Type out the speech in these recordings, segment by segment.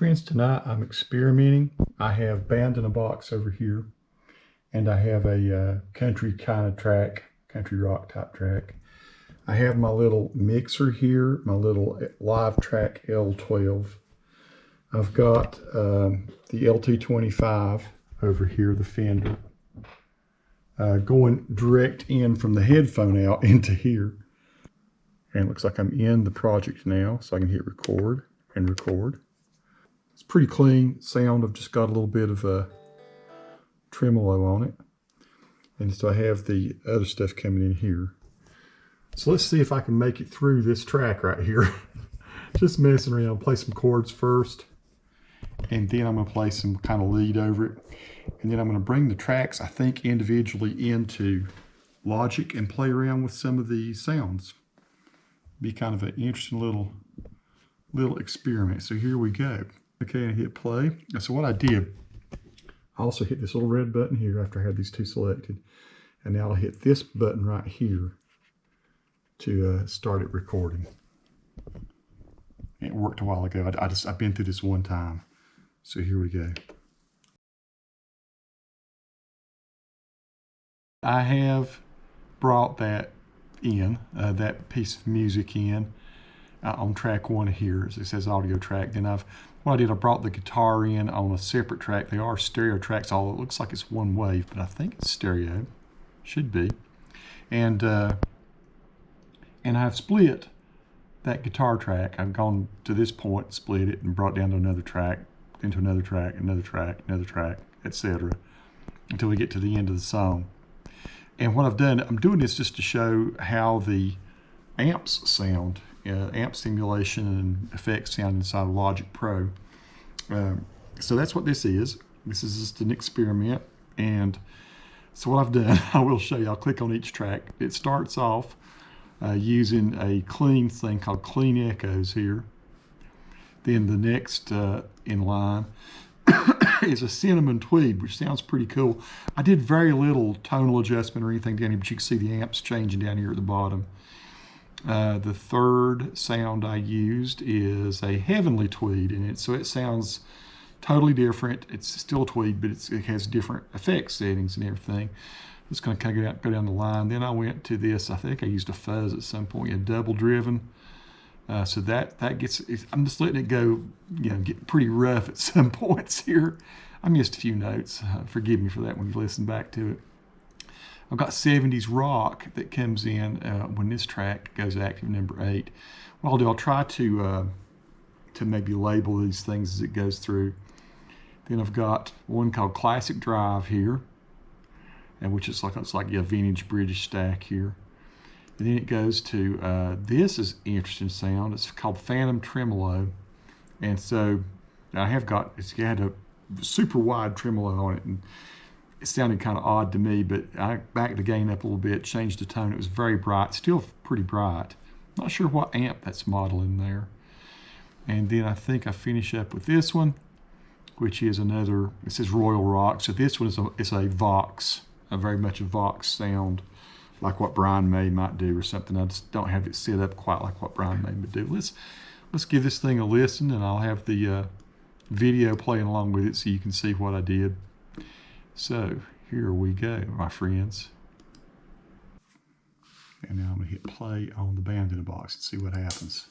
Friends, tonight I'm experimenting. I have band in a box over here, and I have a country kind of track, country rock type track. I have my little mixer here, my little LiveTrak L-12. I've got the LT25 over here, the Fender, going direct in from the headphone out into here. And it looks like I'm in the project now, so I can hit record and record. It's pretty clean sound. I've just got a little bit of a tremolo on it. And so I have the other stuff coming in here. So let's see if I can make it through this track right here. Just messing around. I'll play some chords first, and then I'm going to play some kind of lead over it. And then I'm going to bring the tracks, I think, individually into Logic and play around with some of the sounds. Be kind of an interesting little experiment. So here we go. Okay, I hit play. So what I did, I also hit this little red button here after I had these two selected. And now I'll hit this button right here to start it recording. It worked a while ago. I've been through this one time. So here we go. I have brought that in, that piece of music in on track one here. It says audio track. Then what I did, I brought the guitar in on a separate track. They are stereo tracks, although it looks like it's one wave, but I think it's stereo. Should be. And I've split that guitar track. I've gone to this point, split it, and brought it down to another track, into another track, another track, another track, etc., until we get to the end of the song. And what I've done, I'm doing this just to show how the amps sound, amp simulation and effects sound inside of Logic Pro. So that's what this is. This is just an experiment. And so what I've done, I will show you. I'll click on each track. It starts off using a clean thing called Clean Echoes here. Then the next in line is a cinnamon tweed, which sounds pretty cool. I did very little tonal adjustment or anything down here, but you can see the amps changing down here at the bottom. The third sound I used is a heavenly tweed, and so it sounds totally different. It's still a tweed, but it has different effect settings and everything. It's going to kind of go down the line. Then I went to this, I think I used a fuzz at some point, a double driven. So that gets, I'm just letting it go, get pretty rough at some points here. I missed a few notes. Forgive me for that when you listen back to it. I've got 70s rock that comes in when this track goes active, number 8. What I'll do, I'll try to maybe label these things as it goes through. Then I've got one called Classic Drive here, and which is like a vintage British stack here. And then it goes to, this is interesting sound. It's called Phantom Tremolo. And so I have got, it's had a super wide tremolo on it, and it sounded kind of odd to me, but I backed the gain up a little bit, changed the tone. It was very bright, still pretty bright. Not sure what amp that's modeling there. And then I think I finish up with this one, which is another, it says Royal Rock. So this one is a Vox, very much a Vox sound, like what Brian May might do or something. I just don't have it set up quite like what Brian May would do. Let's give this thing a listen, and I'll have the video playing along with it so you can see what I did. So here we go, my friends. And now I'm going to hit play on the band in a box and see what happens.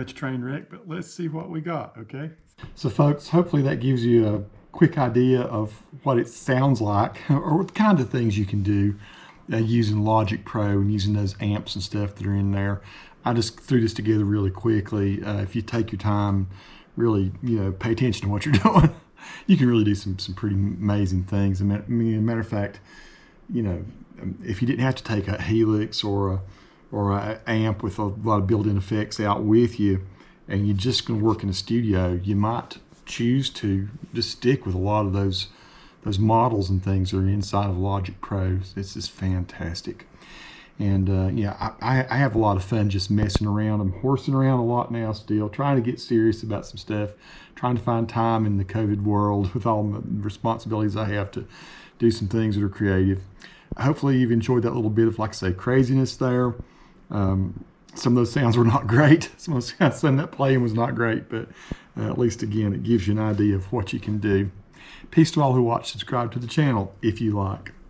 much a train wreck, but let's see what we got, okay? So folks, hopefully that gives you a quick idea of what it sounds like, or what kind of things you can do using Logic Pro and using those amps and stuff that are in there. I just threw this together really quickly. If you take your time, really, pay attention to what you're doing, you can really do some pretty amazing things. I mean, matter of fact, if you didn't have to take a Helix or an amp with a lot of built-in effects out with you, and you're just going to work in a studio, you might choose to just stick with a lot of those models and things that are inside of Logic Pro. This is fantastic. And yeah, I have a lot of fun just messing around. I'm horsing around a lot now still, trying to get serious about some stuff, trying to find time in the COVID world with all the responsibilities I have to do some things that are creative. Hopefully you've enjoyed that little bit of, like I say, craziness there. Some of those sounds were not great. Some of that playing was not great, but at least, again, it gives you an idea of what you can do. Peace to all who watch. Subscribe to the channel if you like.